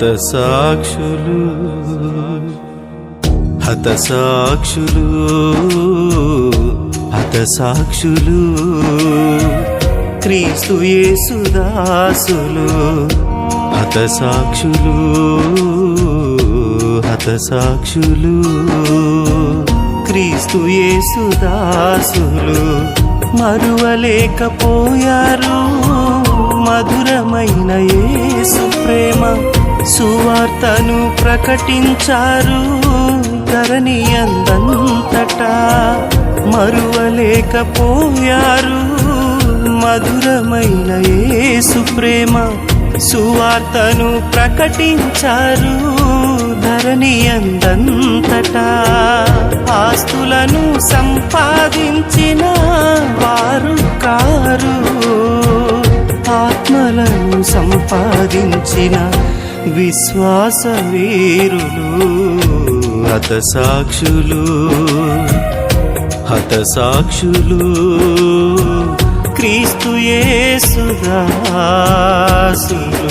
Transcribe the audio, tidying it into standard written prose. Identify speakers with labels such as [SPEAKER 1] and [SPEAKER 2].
[SPEAKER 1] హతసాక్షులు హతసాక్షులు హతసాక్షులు క్రీస్తు యేసు దాసులు హతసాక్షులు హతసాక్షులు క్రీస్తు యేసు దాసులు మరువలేకపోయారు మధురమైన యేసు ప్రేమ సువార్తను ప్రకటించారు ధరణి అందంతటా మరువలేకపోయారు మధురమైన యేసు ప్రేమ సువార్తను ప్రకటించారు ధరణి అందంతటా ఆస్తులను సంపాదించిన వారు కారు ఆత్మలను సంపాదించిన విశ్వాస వీరులు హతసాక్షులు హతసాక్షులు క్రీస్తు యేసు దాసులు